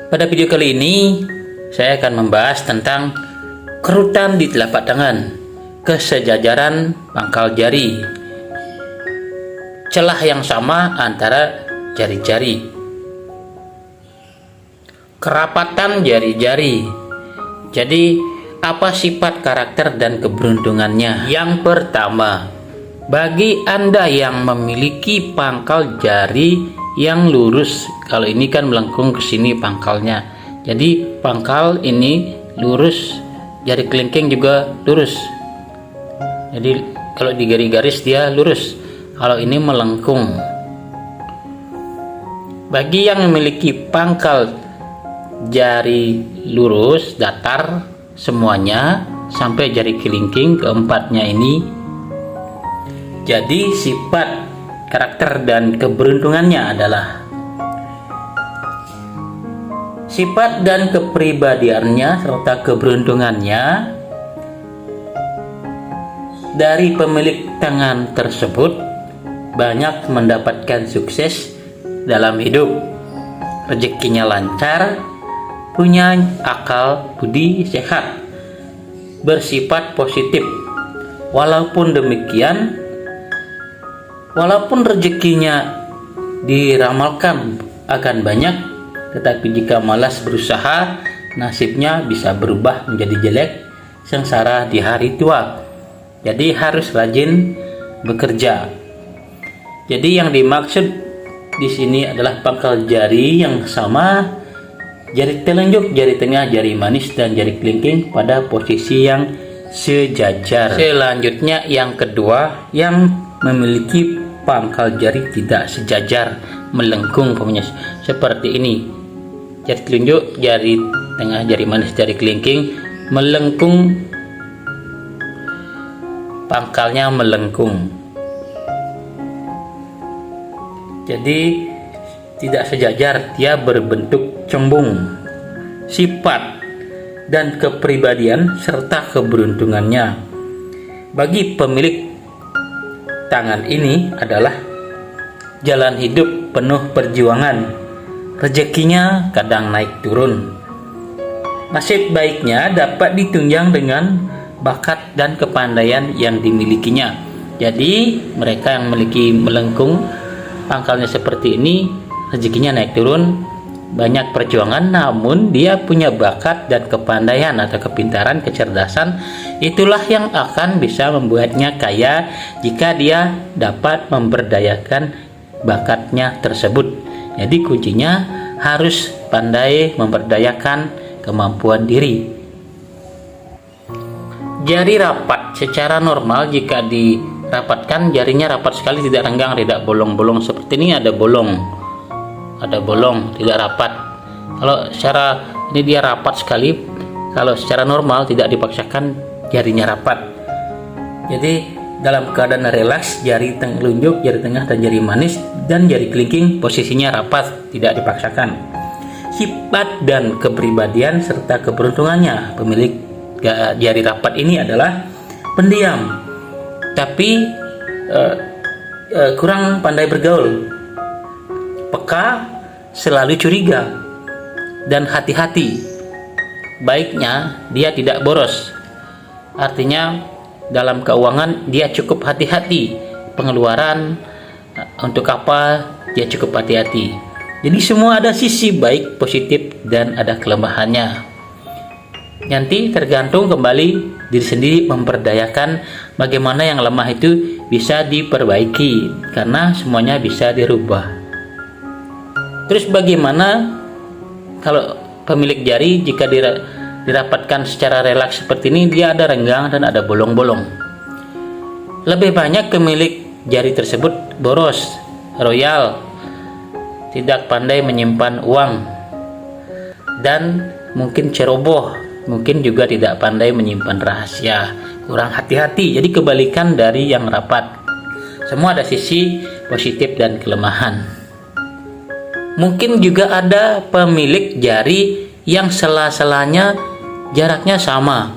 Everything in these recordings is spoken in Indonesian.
Pada video kali ini, saya akan membahas tentang kerutan di telapak tangan, kesejajaran pangkal jari, celah yang sama antara jari-jari, kerapatan jari-jari. Jadi, apa sifat karakter dan keberuntungannya? Yang pertama, bagi Anda yang memiliki pangkal jari yang lurus, kalau ini kan melengkung ke sini pangkalnya, jadi pangkal ini lurus, jari kelingking juga lurus, jadi kalau di garis dia lurus, kalau ini melengkung. Bagi yang memiliki pangkal jari lurus datar semuanya sampai jari kelingking keempatnya ini, jadi sifat karakter dan keberuntungannya adalah sifat dan kepribadiannya serta keberuntungannya dari pemilik tangan tersebut banyak mendapatkan sukses dalam hidup, rezekinya lancar, punya akal budi sehat, bersifat positif. Walaupun demikian, walaupun rezekinya diramalkan akan banyak, tetapi jika malas berusaha, nasibnya bisa berubah menjadi jelek, sengsara di hari tua. Jadi harus rajin bekerja. Jadi yang dimaksud di sini adalah pangkal jari yang sama, jari telunjuk, jari tengah, jari manis, dan jari kelingking pada posisi yang sejajar. Selanjutnya yang kedua, yang memiliki pangkal jari tidak sejajar, melengkung seperti ini. Jari telunjuk, jari tengah, jari manis, jari kelingking melengkung, pangkalnya melengkung. Jadi tidak sejajar, dia berbentuk cembung. Sifat dan kepribadian serta keberuntungannya bagi pemilik tangan ini adalah jalan hidup penuh perjuangan, rezekinya kadang naik turun. Nasib baiknya dapat ditunjang dengan bakat dan kepandaian yang dimilikinya. Jadi mereka yang memiliki melengkung pangkalnya seperti ini, rezekinya naik turun, banyak perjuangan, namun dia punya bakat dan kepandaian atau kepintaran, kecerdasan, itulah yang akan bisa membuatnya kaya jika dia dapat memberdayakan bakatnya tersebut. Jadi kuncinya harus pandai memberdayakan kemampuan diri. Jari rapat secara normal, jika dirapatkan jarinya rapat sekali, tidak renggang, tidak bolong-bolong seperti ini. Ada bolong, tidak rapat. Kalau secara ini dia rapat sekali, kalau secara normal tidak dipaksakan jarinya rapat. Jadi dalam keadaan relaks, jari telunjuk, jari tengah, dan jari manis, dan jari kelingking posisinya rapat, tidak dipaksakan. Sifat dan kepribadian serta keberuntungannya pemilik jari rapat ini adalah pendiam, tapi kurang pandai bergaul, peka, selalu curiga, dan hati-hati. Baiknya dia tidak boros, artinya dalam keuangan dia cukup hati-hati, pengeluaran untuk apa dia cukup hati-hati. Jadi semua ada sisi baik, positif, dan ada kelemahannya. Nanti tergantung kembali diri sendiri memperdayakan bagaimana yang lemah itu bisa diperbaiki, karena semuanya bisa dirubah. Terus bagaimana kalau pemilik jari jika dirapatkan secara relaks seperti ini, dia ada renggang dan ada bolong-bolong. Lebih banyak pemilik jari tersebut boros, royal, tidak pandai menyimpan uang, dan mungkin ceroboh, mungkin juga tidak pandai menyimpan rahasia, kurang hati-hati. Jadi kebalikan dari yang rapat. Semua ada sisi positif dan kelemahan. Mungkin juga ada pemilik jari yang sela-selanya jaraknya sama.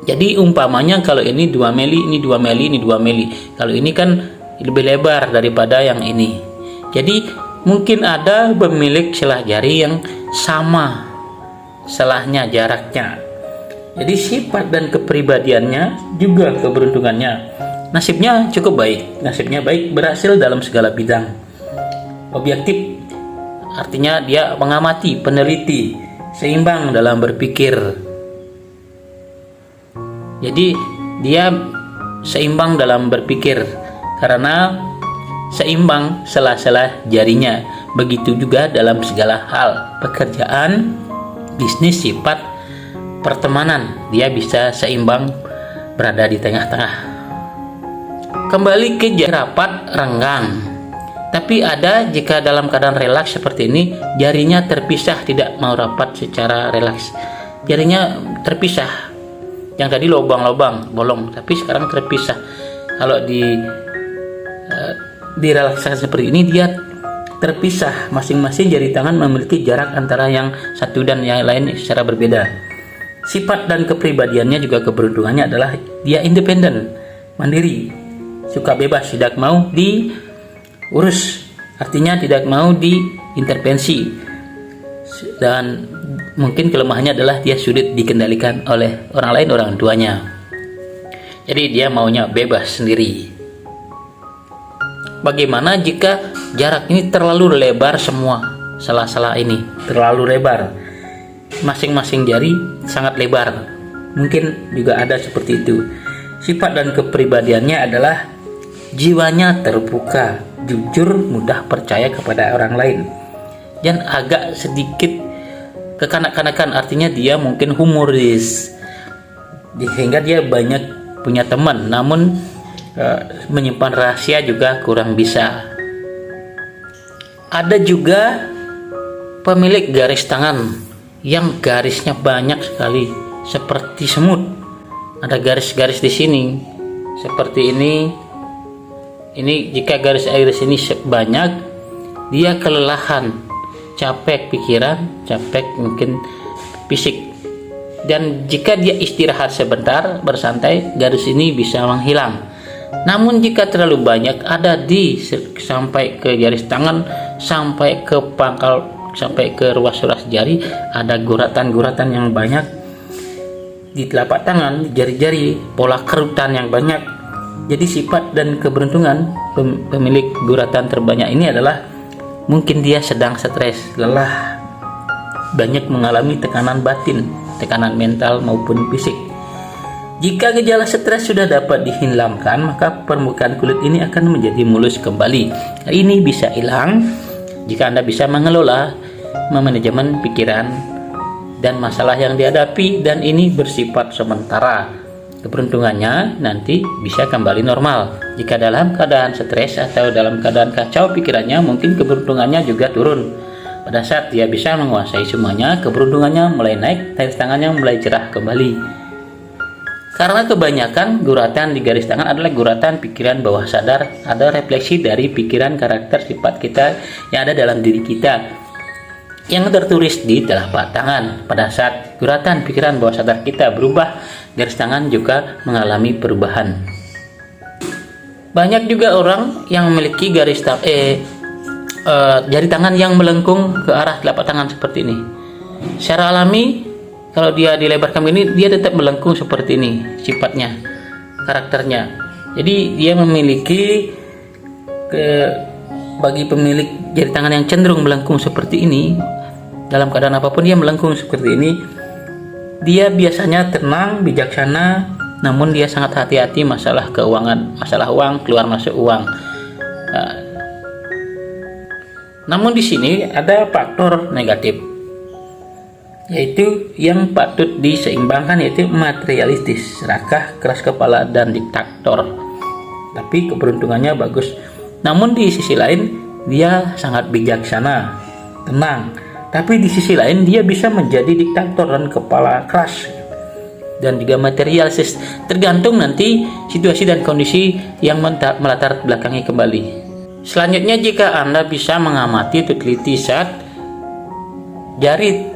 Jadi umpamanya kalau ini 2 mili, ini 2 mili, ini 2 mili. Kalau ini kan lebih lebar daripada yang ini. Jadi mungkin ada pemilik selah jari yang sama selahnya, jaraknya. Jadi sifat dan kepribadiannya juga keberuntungannya. Nasibnya cukup baik, nasibnya baik, berhasil dalam segala bidang. Objektif artinya dia mengamati, peneliti, seimbang dalam berpikir. Jadi dia seimbang dalam berpikir karena seimbang sela-sela jarinya. Begitu juga dalam segala hal, pekerjaan, bisnis, sifat, pertemanan, dia bisa seimbang berada di tengah-tengah. Kembali ke jari rapat, renggang. Tapi ada jika dalam keadaan relaks seperti ini, jarinya terpisah, tidak mau rapat secara relaks. Jarinya terpisah. Yang tadi lobang-lobang, bolong, tapi sekarang terpisah. Kalau direlaksasi seperti ini, dia terpisah. Masing-masing jari tangan memiliki jarak antara yang satu dan yang lain secara berbeda. Sifat dan kepribadiannya juga keberuntungannya adalah dia independen, mandiri, suka bebas, tidak mau diurus, artinya tidak mau diintervensi. Dan mungkin kelemahannya adalah dia sulit dikendalikan oleh orang lain, orang tuanya. Jadi dia maunya bebas sendiri. Bagaimana jika jarak ini terlalu lebar, semua sela-sela ini terlalu lebar, masing-masing jari sangat lebar? Mungkin juga ada seperti itu. Sifat dan kepribadiannya adalah jiwanya terbuka, jujur, mudah percaya kepada orang lain, dan agak sedikit kekanak-kanakan, artinya dia mungkin humoris, sehingga dia banyak punya teman, namun menyimpan rahasia juga kurang bisa. Ada juga pemilik garis tangan yang garisnya banyak sekali, seperti semut. Ada garis-garis di sini seperti ini. Ini jika garis ini banyak, dia kelelahan, capek pikiran, capek mungkin fisik. Dan jika dia istirahat sebentar, bersantai, garis ini bisa menghilang. Namun jika terlalu banyak ada sampai ke garis tangan, sampai ke pangkal, sampai ke ruas-ruas jari, ada guratan-guratan yang banyak di telapak tangan, jari-jari, pola kerutan yang banyak. Jadi sifat dan keberuntungan pemilik guratan terbanyak ini adalah mungkin dia sedang stres, lelah, banyak mengalami tekanan batin, tekanan mental maupun fisik. Jika gejala stres sudah dapat dihilangkan, maka permukaan kulit ini akan menjadi mulus kembali. Ini bisa hilang jika Anda bisa mengelola, memanajemen pikiran dan masalah yang dihadapi, dan ini bersifat sementara. Keberuntungannya nanti bisa kembali normal. Jika dalam keadaan stres atau dalam keadaan kacau pikirannya, mungkin keberuntungannya juga turun. Pada saat dia bisa menguasai semuanya, keberuntungannya mulai naik, garis tangannya mulai cerah kembali. Karena kebanyakan guratan di garis tangan adalah guratan pikiran bawah sadar, ada refleksi dari pikiran, karakter, sifat kita yang ada dalam diri kita yang tertulis di telapak tangan. Pada saat guratan pikiran bawah sadar kita berubah, garis tangan juga mengalami perubahan. Banyak juga orang yang memiliki jari tangan yang melengkung ke arah telapak tangan seperti ini. Secara alami, kalau dia dilebarkan ini, dia tetap melengkung seperti ini sifatnya, karakternya. Jadi dia memiliki bagi pemilik jari tangan yang cenderung melengkung seperti ini, dalam keadaan apapun dia melengkung seperti ini, dia biasanya tenang, bijaksana, namun dia sangat hati-hati masalah keuangan, masalah uang, keluar masuk uang. Namun di sini ada faktor negatif, yaitu yang patut diseimbangkan, yaitu materialistis, serakah, keras kepala, dan diktator. Tapi keberuntungannya bagus. Namun di sisi lain dia sangat bijaksana, tenang. Tapi di sisi lain dia bisa menjadi diktator dan kepala keras, dan juga materialistis. Tergantung nanti situasi dan kondisi yang melatar belakangi kembali. Selanjutnya, jika Anda bisa mengamati atau teliti saat jari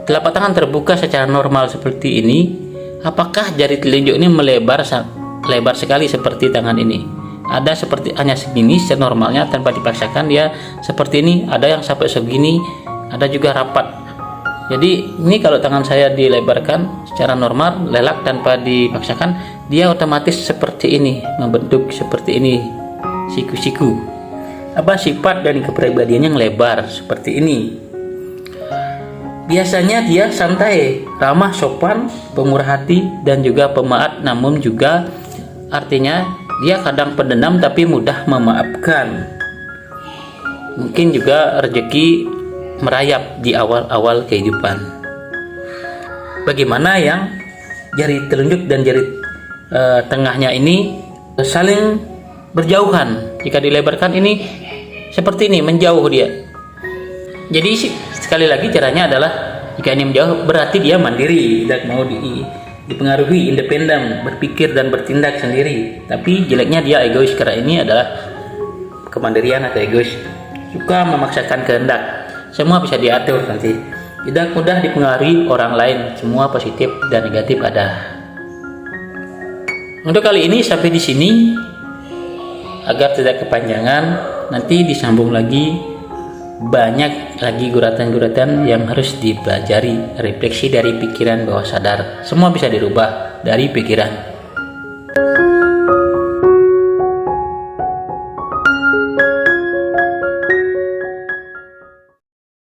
telapak tangan terbuka secara normal seperti ini, apakah jari telunjuk ini melebar sekali seperti tangan ini? Ada seperti hanya segini senormalnya tanpa dipaksakan, dia seperti ini. Ada yang sampai segini, ada juga rapat. Jadi ini kalau tangan saya dilebarkan secara normal, lelak tanpa dipaksakan, dia otomatis seperti ini, membentuk seperti ini, siku-siku. Sifat dan kepribadiannya yang lebar seperti ini. Biasanya dia santai, ramah, sopan, pemurah hati, dan juga pemaaf, namun juga artinya dia kadang pendendam tapi mudah memaafkan. Mungkin juga rezeki merayap di awal-awal kehidupan. Bagaimana yang jari telunjuk dan jari tengahnya ini saling berjauhan? Jika dilebarkan ini seperti ini, menjauh dia. Jadi sekali lagi caranya adalah, jika ini menjauh berarti dia mandiri dan mau dipengaruhi, independen, berpikir dan bertindak sendiri. Tapi jeleknya dia egois, karena ini adalah kemandirian atau egois, suka memaksakan kehendak. Semua bisa diatur nanti, tidak mudah dipengaruhi orang lain, semua positif dan negatif ada. Untuk kali ini sampai di sini, agar tidak kepanjangan, nanti disambung lagi. Banyak lagi guratan-guratan yang harus dipelajari, refleksi dari pikiran bawah sadar. Semua bisa dirubah dari pikiran.